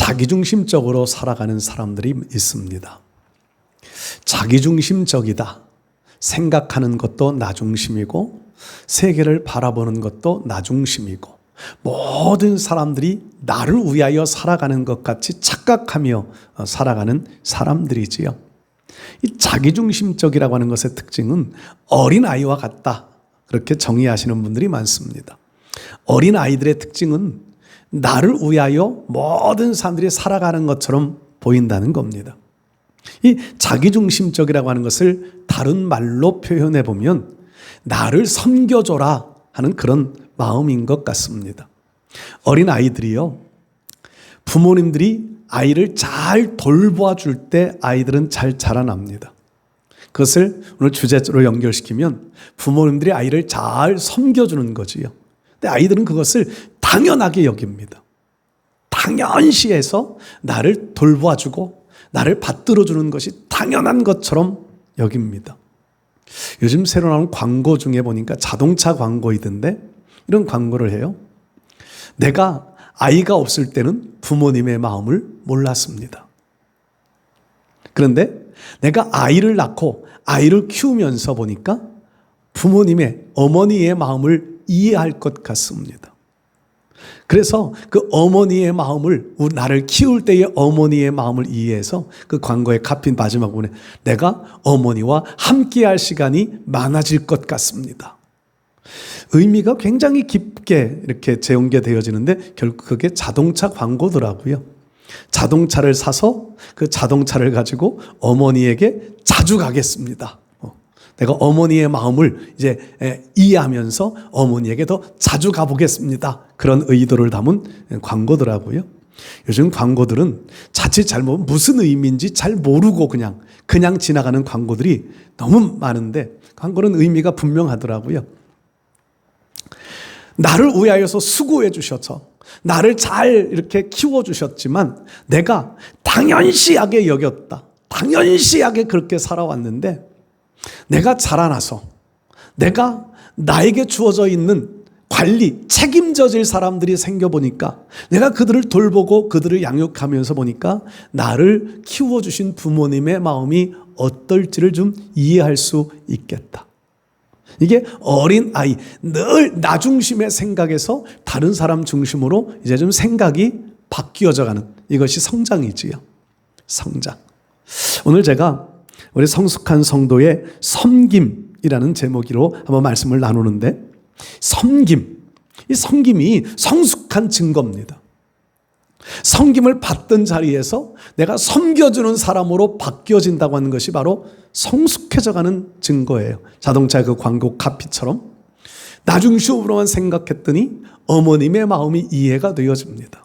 자기중심적으로 살아가는 사람들이 있습니다. 자기중심적이다. 생각하는 것도 나중심이고 세계를 바라보는 것도 나중심이고 모든 사람들이 나를 위하여 살아가는 것 같이 착각하며 살아가는 사람들이지요. 이 자기중심적이라고 하는 것의 특징은 어린아이와 같다. 그렇게 정의하시는 분들이 많습니다. 어린아이들의 특징은 나를 위하여 모든 사람들이 살아가는 것처럼 보인다는 겁니다. 이 자기중심적이라고 하는 것을 다른 말로 표현해 보면 나를 섬겨줘라 하는 그런 마음인 것 같습니다. 어린아이들이요, 부모님들이 아이를 잘 돌보아 줄 때 아이들은 잘 자라납니다. 그것을 오늘 주제로 연결시키면 부모님들이 아이를 잘 섬겨주는 거지요. 근데 아이들은 그것을 당연하게 여깁니다. 당연시해서 나를 돌보아주고 나를 받들어주는 것이 당연한 것처럼 여깁니다. 요즘 새로 나온 광고 중에 보니까 자동차 광고이던데 이런 광고를 해요. 내가 아이가 없을 때는 부모님의 마음을 몰랐습니다. 그런데 내가 아이를 낳고 아이를 키우면서 보니까 부모님의, 어머니의 마음을 이해할 것 같습니다. 그래서 그 어머니의 마음을, 나를 키울 때의 어머니의 마음을 이해해서 그 광고의 카피 마지막 부분에 내가 어머니와 함께할 시간이 많아질 것 같습니다. 의미가 굉장히 깊게 이렇게 재연계되어지는데 결국 그게 자동차 광고더라고요. 자동차를 사서 그 자동차를 가지고 어머니에게 자주 가겠습니다. 내가 어머니의 마음을 이제 이해하면서 어머니에게 더 자주 가보겠습니다. 그런 의도를 담은 광고더라고요. 요즘 광고들은 자칫 잘못 무슨 의미인지 잘 모르고 그냥 지나가는 광고들이 너무 많은데 광고는 의미가 분명하더라고요. 나를 위하여서 수고해 주셔서 나를 잘 이렇게 키워주셨지만 내가 당연시하게 여겼다. 당연시하게 그렇게 살아왔는데 내가 자라나서 내가 나에게 주어져 있는 관리, 책임져질 사람들이 생겨보니까 내가 그들을 돌보고 그들을 양육하면서 보니까 나를 키워주신 부모님의 마음이 어떨지를 좀 이해할 수 있겠다. 이게 어린아이, 늘 나 중심의 생각에서 다른 사람 중심으로 이제 좀 생각이 바뀌어져 가는 이것이 성장이지요. 성장. 오늘 제가 우리 성숙한 성도의 섬김이라는 제목으로 한번 말씀을 나누는데 섬김, 이 섬김이 성숙한 증거입니다. 섬김을 받던 자리에서 내가 섬겨주는 사람으로 바뀌어진다고 하는 것이 바로 성숙해져가는 증거예요. 자동차 그 광고 카피처럼 나중심으로만 생각했더니 어머님의 마음이 이해가 되어집니다.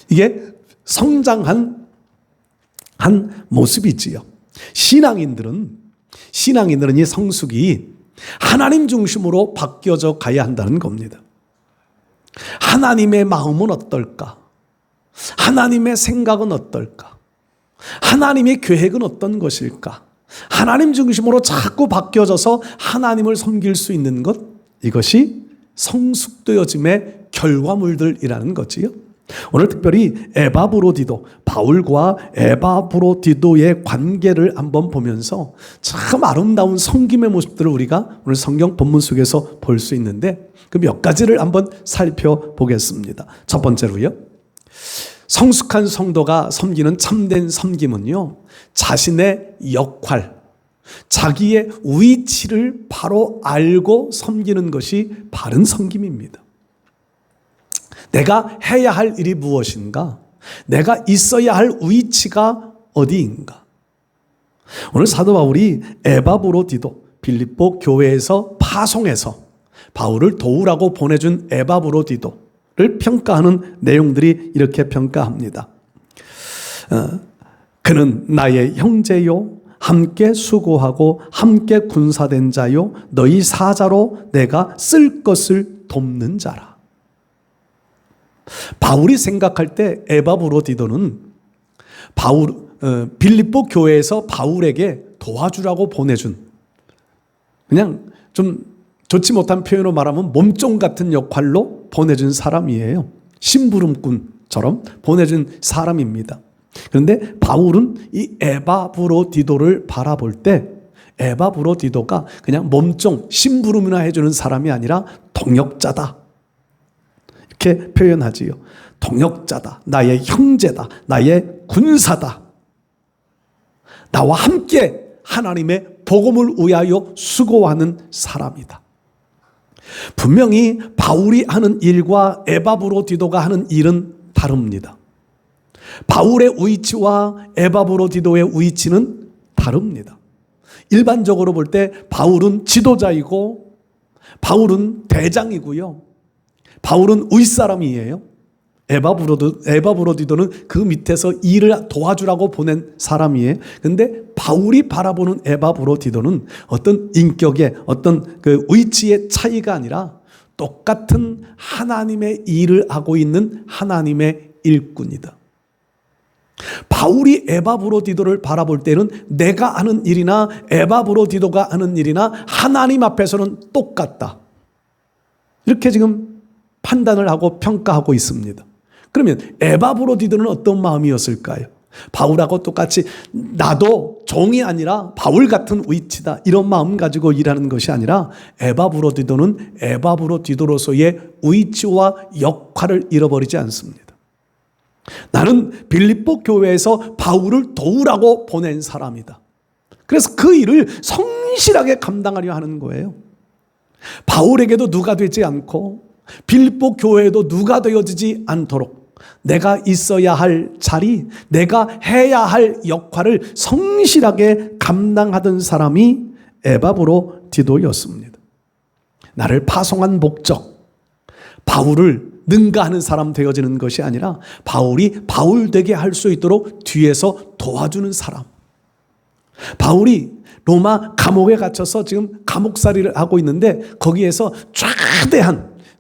이게 성장한 한 모습이지요. 신앙인들은 이 성숙이 하나님 중심으로 바뀌어져 가야 한다는 겁니다. 하나님의 마음은 어떨까? 하나님의 생각은 어떨까? 하나님의 계획은 어떤 것일까? 하나님 중심으로 자꾸 바뀌어져서 하나님을 섬길 수 있는 것, 이것이 성숙되어짐의 결과물들이라는 거지요. 오늘 특별히 에바브로디도, 바울과 에바브로디도의 관계를 한번 보면서 참 아름다운 섬김의 모습들을 우리가 오늘 성경 본문 속에서 볼 수 있는데 그 몇 가지를 한번 살펴보겠습니다. 첫 번째로요, 성숙한 성도가 섬기는 참된 섬김은요, 자신의 역할, 자기의 위치를 바로 알고 섬기는 것이 바른 섬김입니다. 내가 해야 할 일이 무엇인가? 내가 있어야 할 위치가 어디인가? 오늘 사도 바울이 에바브로디도, 빌립보 교회에서 파송해서 바울을 도우라고 보내준 에바브로디도를 평가하는 내용들이 이렇게 평가합니다. 그는 나의 형제요, 함께 수고하고 함께 군사된 자요, 너희 사자로 내가 쓸 것을 돕는 자라. 바울이 생각할 때 에바브로디도는 빌립보 교회에서 바울에게 도와주라고 보내준, 그냥 좀 좋지 못한 표현으로 말하면 몸종 같은 역할로 보내준 사람이에요. 심부름꾼, 바울처럼 보내준 사람입니다. 그런데 바울은 이 에바브로디도를 바라볼 때 에바브로디도가 그냥 몸종 심부름이나 해주는 사람이 아니라 동역자다, 이렇게 표현하지요. 동역자다, 나의 형제다, 나의 군사다, 나와 함께 하나님의 복음을 위하여 수고하는 사람이다. 분명히 바울이 하는 일과 에바브로디도가 하는 일은 다릅니다. 바울의 위치와 에바브로디도의 위치는 다릅니다. 일반적으로 볼 때 바울은 지도자이고 바울은 대장이고요, 바울은 윗사람이에요. 에바브로디도는 그 밑에서 일을 도와주라고 보낸 사람이에요. 그런데 바울이 바라보는 에바브로디도는 어떤 인격의 어떤 그 위치의 차이가 아니라 똑같은 하나님의 일을 하고 있는 하나님의 일꾼이다. 바울이 에바브로디도를 바라볼 때는 내가 하는 일이나 에바브로디도가 하는 일이나 하나님 앞에서는 똑같다, 이렇게 지금 판단을 하고 평가하고 있습니다. 그러면 에바브로디도는 어떤 마음이었을까요? 바울하고 똑같이 나도 종이 아니라 바울 같은 위치다, 이런 마음 가지고 일하는 것이 아니라 에바브로디도는 에바브로디도로서의 위치와 역할을 잃어버리지 않습니다. 나는 빌립보 교회에서 바울을 도우라고 보낸 사람이다. 그래서 그 일을 성실하게 감당하려 하는 거예요. 바울에게도 누가 되지 않고 빌립보 교회에도 누가 되어지지 않도록 내가 있어야 할 자리, 내가 해야 할 역할을 성실하게 감당하던 사람이 에바브로디도였습니다. 나를 파송한 목적, 바울을 능가하는 사람 되어지는 것이 아니라 바울이 바울 되게 할 수 있도록 뒤에서 도와주는 사람. 바울이 로마 감옥에 갇혀서 지금 감옥살이를 하고 있는데 거기에서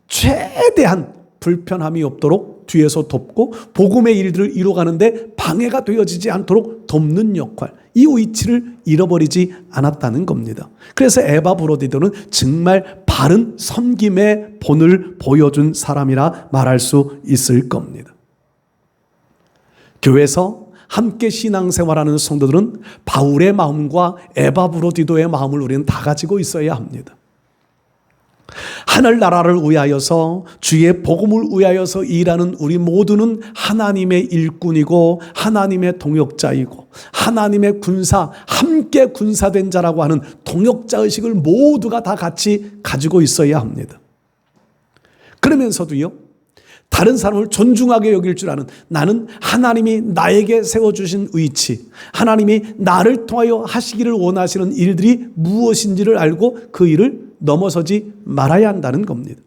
최대한 불편함이 없도록 뒤에서 돕고 복음의 일들을 이루어가는데 방해가 되어지지 않도록 돕는 역할, 이 위치를 잃어버리지 않았다는 겁니다. 그래서 에바브로디도는 정말 바른 섬김의 본을 보여준 사람이라 말할 수 있을 겁니다. 교회에서 함께 신앙생활하는 성도들은 바울의 마음과 에바브로디도의 마음을 우리는 다 가지고 있어야 합니다. 하늘나라를 위하여서 주의 복음을 위하여서 일하는 우리 모두는 하나님의 일꾼이고 하나님의 동역자이고 하나님의 군사, 함께 군사된 자라고 하는 동역자의식을 모두가 다 같이 가지고 있어야 합니다. 그러면서도요, 다른 사람을 존중하게 여길 줄 아는, 나는 하나님이 나에게 세워주신 위치, 하나님이 나를 통하여 하시기를 원하시는 일들이 무엇인지를 알고 그 일을 넘어서지 말아야 한다는 겁니다.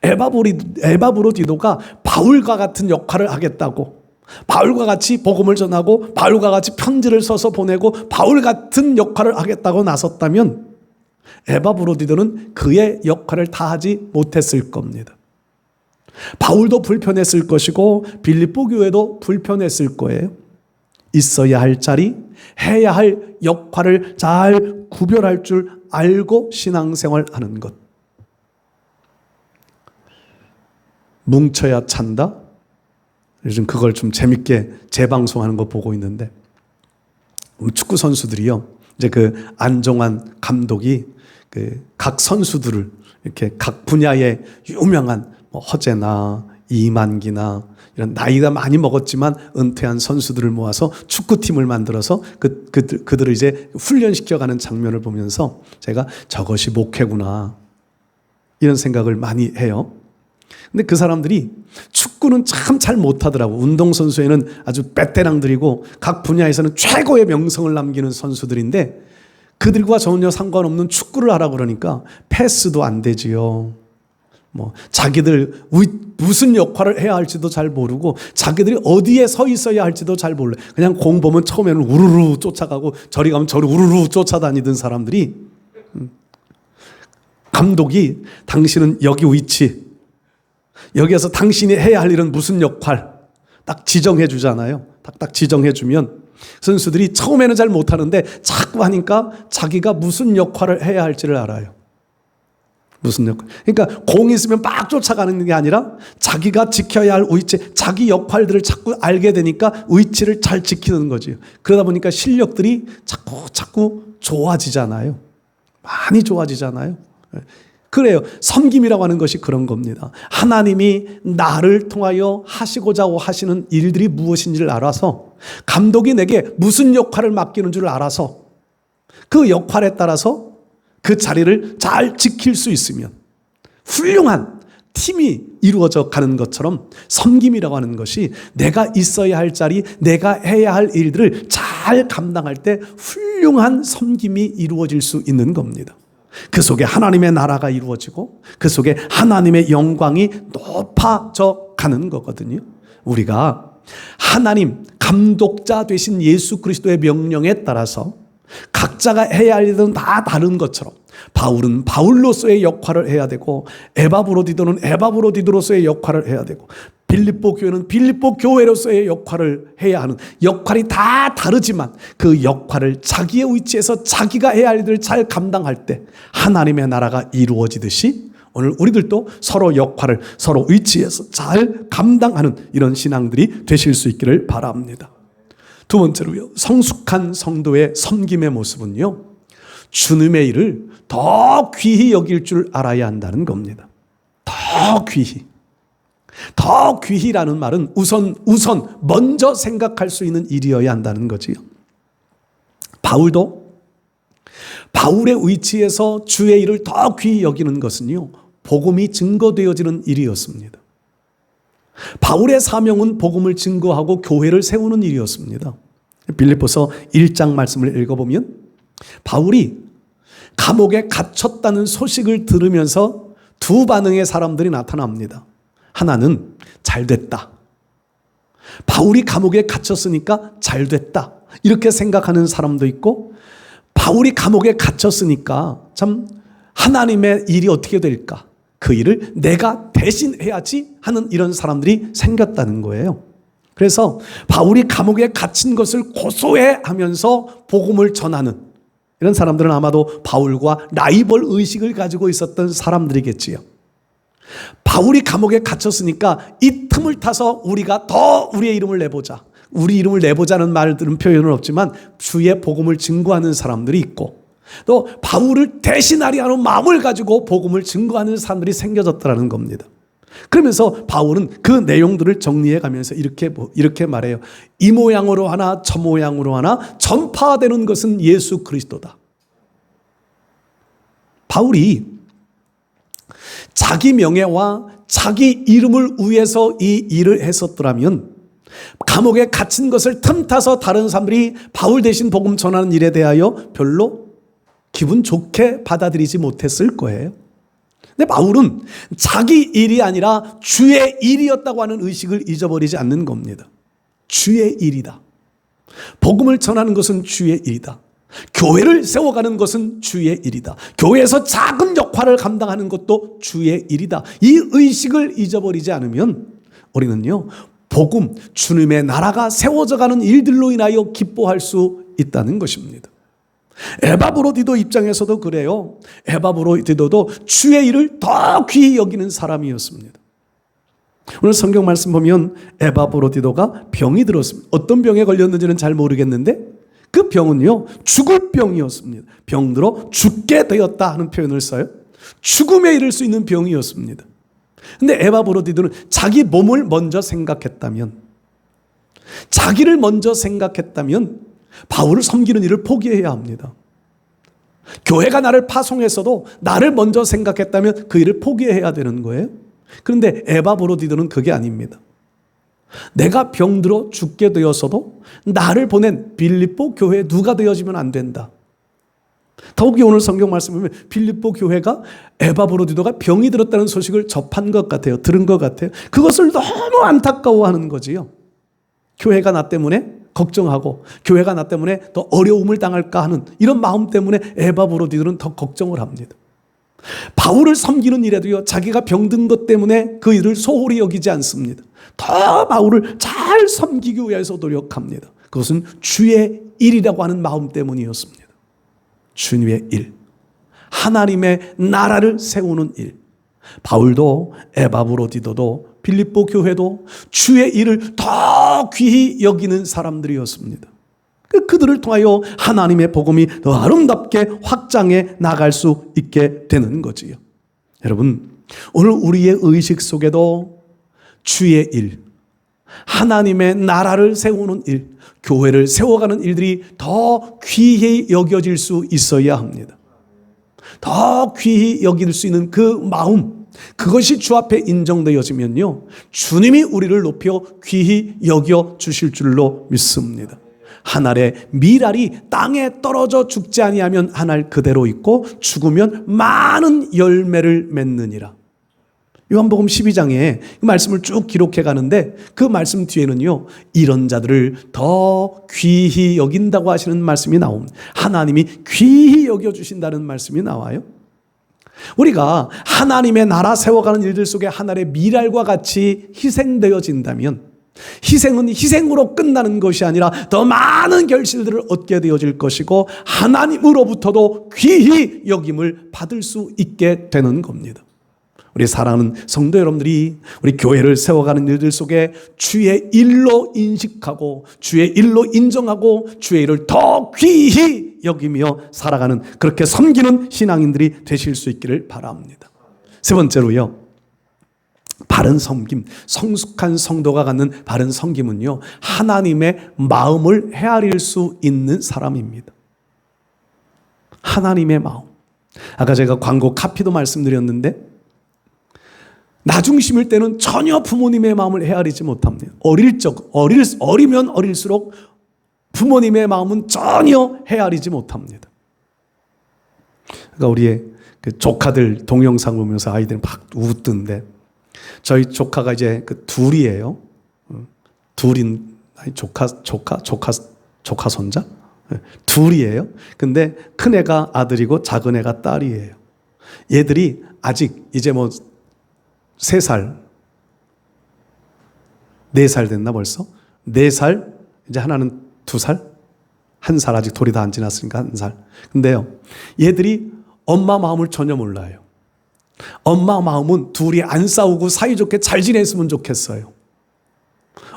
에바브로디도가 바울과 같은 역할을 하겠다고, 바울과 같이 복음을 전하고 바울과 같이 편지를 써서 보내고 바울 같은 역할을 하겠다고 나섰다면 에바브로디도는 그의 역할을 다 하지 못했을 겁니다. 바울도 불편했을 것이고 빌립보 교회도 불편했을 거예요. 있어야 할 자리, 해야 할 역할을 잘 구별할 줄 알고 신앙생활하는 것. 뭉쳐야 찬다? 요즘 그걸 좀 재밌게 재방송하는 거 보고 있는데, 축구 선수들이요, 이제 그 안정환 감독이 그 각 선수들을 이렇게 각 분야의 유명한 허재나 이만기나 이런 나이가 많이 먹었지만 은퇴한 선수들을 모아서 축구팀을 만들어서 그들을 이제 훈련시켜가는 장면을 보면서 제가 저것이 목회구나, 이런 생각을 많이 해요. 근데 그 사람들이 축구는 참 잘 못하더라고. 운동선수에는 아주 베테랑들이고 각 분야에서는 최고의 명성을 남기는 선수들인데 그들과 전혀 상관없는 축구를 하라고 그러니까 패스도 안 되지요. 자기들 무슨 역할을 해야 할지도 잘 모르고 자기들이 어디에 서 있어야 할지도 잘 몰라. 그냥 공 보면 처음에는 우르르 쫓아가고 저리 가면 저리 우르르 쫓아다니던 사람들이, 감독이 당신은 여기 위치, 여기에서 당신이 해야 할 일은 무슨 역할 딱 지정해 주잖아요. 딱딱 지정해 주면 선수들이 처음에는 잘 못하는데 자꾸 하니까 자기가 무슨 역할을 해야 할지를 알아요. 무슨 역할? 그러니까 공이 있으면 막 쫓아가는 게 아니라 자기가 지켜야 할 위치, 자기 역할들을 자꾸 알게 되니까 위치를 잘 지키는 거죠. 그러다 보니까 실력들이 자꾸 좋아지잖아요. 많이 좋아지잖아요. 그래요. 섬김이라고 하는 것이 그런 겁니다. 하나님이 나를 통하여 하시고자 하시는 일들이 무엇인지를 알아서, 감독이 내게 무슨 역할을 맡기는 줄 알아서 그 역할에 따라서 그 자리를 잘 지킬 수 있으면 훌륭한 팀이 이루어져 가는 것처럼, 섬김이라고 하는 것이 내가 있어야 할 자리, 내가 해야 할 일들을 잘 감당할 때 훌륭한 섬김이 이루어질 수 있는 겁니다. 그 속에 하나님의 나라가 이루어지고 그 속에 하나님의 영광이 높아져 가는 거거든요. 우리가 하나님 감독자 되신 예수 그리스도의 명령에 따라서 각자가 해야 할 일은 다 다른 것처럼, 바울은 바울로서의 역할을 해야 되고, 에바브로디도는 에바브로디도로서의 역할을 해야 되고, 빌립보 교회는 빌립보 교회로서의 역할을 해야 하는, 역할이 다 다르지만 그 역할을 자기의 위치에서 자기가 해야 할 일을 잘 감당할 때 하나님의 나라가 이루어지듯이, 오늘 우리들도 서로 역할을 서로 위치에서 잘 감당하는 이런 신앙들이 되실 수 있기를 바랍니다. 두 번째로요, 성숙한 성도의 섬김의 모습은요, 주님의 일을 더 귀히 여길 줄 알아야 한다는 겁니다. 더 귀히. 더 귀히라는 말은 우선 먼저 생각할 수 있는 일이어야 한다는 거지요. 바울도 바울의 위치에서 주의 일을 더 귀히 여기는 것은요, 복음이 증거되어지는 일이었습니다. 바울의 사명은 복음을 증거하고 교회를 세우는 일이었습니다. 빌립보서 1장 말씀을 읽어보면 바울이 감옥에 갇혔다는 소식을 들으면서 두 반응의 사람들이 나타납니다. 하나는 잘 됐다. 바울이 감옥에 갇혔으니까 잘 됐다. 이렇게 생각하는 사람도 있고, 바울이 감옥에 갇혔으니까 참 하나님의 일이 어떻게 될까? 그 일을 내가 대신 해야지 하는 이런 사람들이 생겼다는 거예요. 그래서 바울이 감옥에 갇힌 것을 고소해 하면서 복음을 전하는 이런 사람들은 아마도 바울과 라이벌 의식을 가지고 있었던 사람들이겠지요. 바울이 감옥에 갇혔으니까 이 틈을 타서 우리가 더 우리의 이름을 내보자. 우리 이름을 내보자는 말들은 표현은 없지만 주의 복음을 증거하는 사람들이 있고, 또 바울을 대신하려 하는 마음을 가지고 복음을 증거하는 사람들이 생겨졌다는 겁니다. 그러면서 바울은 그 내용들을 정리해 가면서 이렇게 말해요. 이 모양으로 하나 저 모양으로 하나 전파되는 것은 예수 그리스도다. 바울이 자기 명예와 자기 이름을 위해서 이 일을 했었더라면 감옥에 갇힌 것을 틈타서 다른 사람들이 바울 대신 복음 전하는 일에 대하여 별로 기분 좋게 받아들이지 못했을 거예요. 근데 바울은 자기 일이 아니라 주의 일이었다고 하는 의식을 잊어버리지 않는 겁니다. 주의 일이다. 복음을 전하는 것은 주의 일이다. 교회를 세워가는 것은 주의 일이다. 교회에서 작은 역할을 감당하는 것도 주의 일이다. 이 의식을 잊어버리지 않으면 우리는요, 복음, 주님의 나라가 세워져가는 일들로 인하여 기뻐할 수 있다는 것입니다. 에바브로디도 입장에서도 그래요. 에바브로디도도 주의 일을 더 귀히 여기는 사람이었습니다. 오늘 성경 말씀 보면 에바브로디도가 병이 들었습니다. 어떤 병에 걸렸는지는 잘 모르겠는데 그 병은요, 죽을 병이었습니다. 병들어 죽게 되었다 하는 표현을 써요. 죽음에 이를 수 있는 병이었습니다. 근데 에바브로디도는 자기 몸을 먼저 생각했다면, 자기를 먼저 생각했다면 바울을 섬기는 일을 포기해야 합니다. 교회가 나를 파송했어도 나를 먼저 생각했다면 그 일을 포기해야 되는 거예요. 그런데 에바브로디도는 그게 아닙니다. 내가 병들어 죽게 되었어도 나를 보낸 빌립보 교회에 누가 되어지면 안 된다. 더욱이 오늘 성경 말씀 보면 빌립보 교회가 에바브로디도가 병이 들었다는 소식을 접한 것 같아요. 들은 것 같아요. 그것을 너무 안타까워하는 거지요. 교회가 나 때문에 걱정하고 교회가 나 때문에 더 어려움을 당할까 하는 이런 마음 때문에 에바브로디도는 더 걱정을 합니다. 바울을 섬기는 일에도요, 자기가 병든 것 때문에 그 일을 소홀히 여기지 않습니다. 더 바울을 잘 섬기기 위해서 노력합니다. 그것은 주의 일이라고 하는 마음 때문이었습니다. 주님의 일, 하나님의 나라를 세우는 일. 바울도 에바브로디도도 빌립보 교회도 주의 일을 더 귀히 여기는 사람들이었습니다. 그들을 통하여 하나님의 복음이 더 아름답게 확장해 나갈 수 있게 되는 거지요. 여러분, 오늘 우리의 의식 속에도 주의 일, 하나님의 나라를 세우는 일, 교회를 세워가는 일들이 더 귀히 여겨질 수 있어야 합니다. 더 귀히 여길 수 있는 그 마음, 그것이 주 앞에 인정되어지면요, 주님이 우리를 높여 귀히 여겨 주실 줄로 믿습니다. 한 알의 밀알이 땅에 떨어져 죽지 아니하면 한 알 그대로 있고 죽으면 많은 열매를 맺느니라. 요한복음 12장에 그 말씀을 쭉 기록해 가는데 그 말씀 뒤에는요, 이런 자들을 더 귀히 여긴다고 하시는 말씀이 나옵니다. 하나님이 귀히 여겨주신다는 말씀이 나와요. 우리가 하나님의 나라 세워가는 일들 속에 하나의 밀알과 같이 희생되어진다면, 희생은 희생으로 끝나는 것이 아니라 더 많은 결실들을 얻게 되어질 것이고 하나님으로부터도 귀히 여김을 받을 수 있게 되는 겁니다. 우리 사랑하는 성도 여러분들이 우리 교회를 세워가는 일들 속에 주의 일로 인식하고 주의 일로 인정하고 주의 일을 더 귀히 여기며 살아가는, 그렇게 섬기는 신앙인들이 되실 수 있기를 바랍니다. 세 번째로요, 바른 섬김, 성숙한 성도가 갖는 바른 섬김은요, 하나님의 마음을 헤아릴 수 있는 사람입니다. 하나님의 마음. 아까 제가 광고 카피도 말씀드렸는데, 나 중심일 때는 전혀 부모님의 마음을 헤아리지 못합니다. 어리면 어릴수록 부모님의 마음은 전혀 헤아리지 못합니다. 그러니까 우리의 그 조카들 동영상 보면서 아이들은 막 웃던데, 저희 조카가 이제 그 둘이에요. 둘인, 아니 조카 손자? 둘이에요. 근데 큰 애가 아들이고 작은 애가 딸이에요. 얘들이 아직 이제 뭐 3살, 4살 됐나 벌써? 4살, 이제 하나는 2살? 1살, 아직 돌이 다 안 지났으니까 1살. 근데요, 얘들이 엄마 마음을 전혀 몰라요. 엄마 마음은 둘이 안 싸우고 사이좋게 잘 지냈으면 좋겠어요.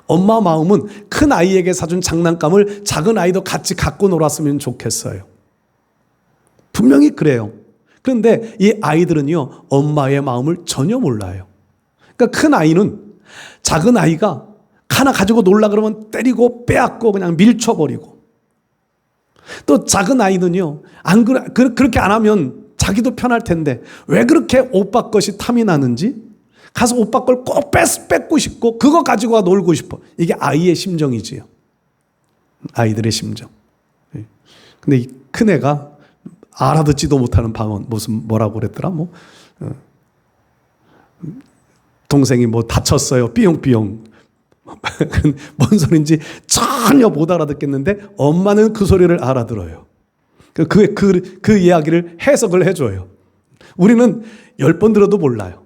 엄마 마음은 큰 아이에게 사준 장난감을 작은 아이도 같이 갖고 놀았으면 좋겠어요. 분명히 그래요. 그런데 이 아이들은요, 엄마의 마음을 전혀 몰라요. 그러니까 큰 아이는 작은 아이가 하나 가지고 놀라 그러면 때리고 빼앗고 그냥 밀쳐버리고, 또 작은 아이는요, 그렇게 안 하면 자기도 편할 텐데 왜 그렇게 오빠 것이 탐이 나는지 가서 오빠 걸 꼭 뺏고 싶고 그거 가지고 놀고 싶어. 이게 아이의 심정이지요. 아이들의 심정. 근데 이 큰애가 알아듣지도 못하는 방언, 뭐라고 그랬더라? 동생이 뭐 다쳤어요. 삐용삐용. 뭔 소린지 전혀 못 알아듣겠는데 엄마는 그 소리를 알아들어요. 그 이야기를 해석을 해줘요. 우리는 10번 들어도 몰라요.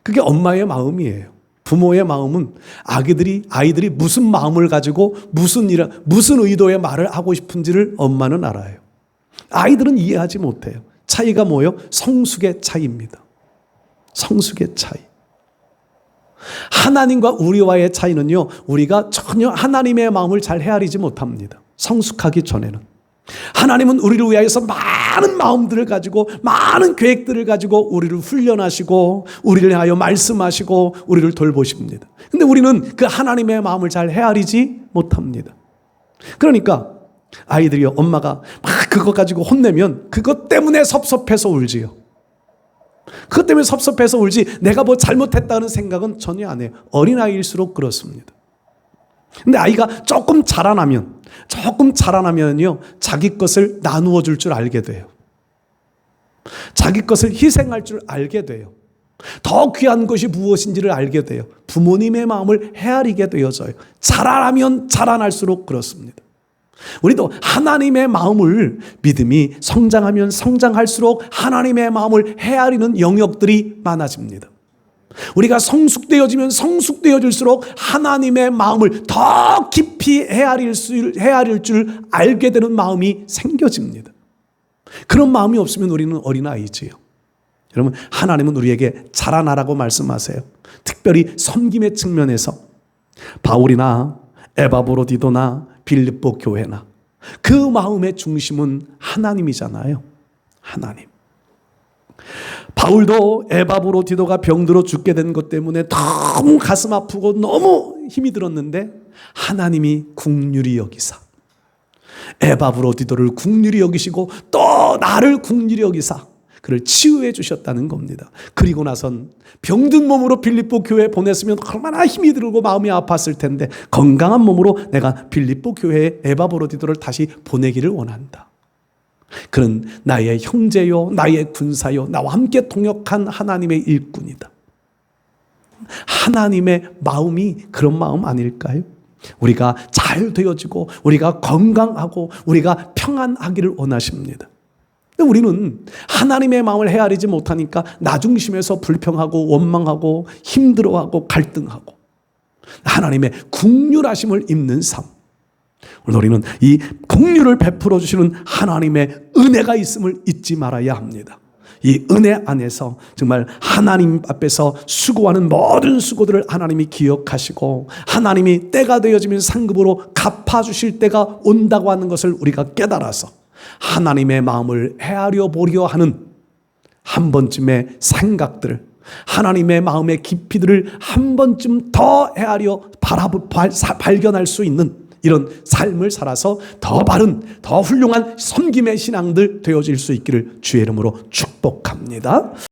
그게 엄마의 마음이에요. 부모의 마음은 아이들이 무슨 마음을 가지고 무슨 의도의 말을 하고 싶은지를 엄마는 알아요. 아이들은 이해하지 못해요. 차이가 뭐예요? 성숙의 차이입니다. 성숙의 차이. 하나님과 우리와의 차이는요, 우리가 전혀 하나님의 마음을 잘 헤아리지 못합니다. 성숙하기 전에는. 하나님은 우리를 위하여서 많은 마음들을 가지고 많은 계획들을 가지고 우리를 훈련하시고 우리를 위하여 말씀하시고 우리를 돌보십니다. 근데 우리는 그 하나님의 마음을 잘 헤아리지 못합니다. 그러니까 아이들이요, 엄마가 막 그거 가지고 혼내면 그것 때문에 섭섭해서 울지요. 그것 때문에 섭섭해서 울지 내가 뭐 잘못했다는 생각은 전혀 안 해요. 어린아이일수록 그렇습니다. 근데 아이가 조금 자라나면요, 자기 것을 나누어 줄 줄 알게 돼요. 자기 것을 희생할 줄 알게 돼요. 더 귀한 것이 무엇인지를 알게 돼요. 부모님의 마음을 헤아리게 되어져요. 자라나면 자라날수록 그렇습니다. 우리도 하나님의 마음을, 믿음이 성장하면 성장할수록 하나님의 마음을 헤아리는 영역들이 많아집니다. 우리가 성숙되어지면 성숙되어질수록 하나님의 마음을 더 깊이 헤아릴 줄 알게 되는 마음이 생겨집니다. 그런 마음이 없으면 우리는 어린아이지요. 여러분, 하나님은 우리에게 자라나라고 말씀하세요. 특별히 섬김의 측면에서 바울이나 에바브로디도나 빌립보 교회나 그 마음의 중심은 하나님이잖아요. 하나님. 바울도 에바브로디도가 병들어 죽게 된 것 때문에 너무 가슴 아프고 너무 힘이 들었는데 하나님이 긍휼히 여기사 에바브로디도를 긍휼히 여기시고 또 나를 긍휼히 여기사 그를 치유해 주셨다는 겁니다. 그리고 나선 병든 몸으로 빌립보 교회에 보냈으면 얼마나 힘이 들고 마음이 아팠을 텐데 건강한 몸으로 내가 빌립보 교회에 에바브로디도를 다시 보내기를 원한다. 그는 나의 형제요 나의 군사요 나와 함께 동역한 하나님의 일꾼이다. 하나님의 마음이 그런 마음 아닐까요? 우리가 잘 되어지고 우리가 건강하고 우리가 평안하기를 원하십니다. 우리는 하나님의 마음을 헤아리지 못하니까 나 중심에서 불평하고 원망하고 힘들어하고 갈등하고 하나님의 긍휼하심을 입는 삶. 오늘 우리는 이 긍휼을 베풀어 주시는 하나님의 은혜가 있음을 잊지 말아야 합니다. 이 은혜 안에서 정말 하나님 앞에서 수고하는 모든 수고들을 하나님이 기억하시고 하나님이 때가 되어지면 상급으로 갚아주실 때가 온다고 하는 것을 우리가 깨달아서 하나님의 마음을 헤아려 보려 하는 한 번쯤의 생각들을 하나님의 마음의 깊이들을 한 번쯤 더 헤아려 발견할 수 있는 이런 삶을 살아서 더 바른 더 훌륭한 섬김의 신앙들 되어질 수 있기를 주의 이름으로 축복합니다.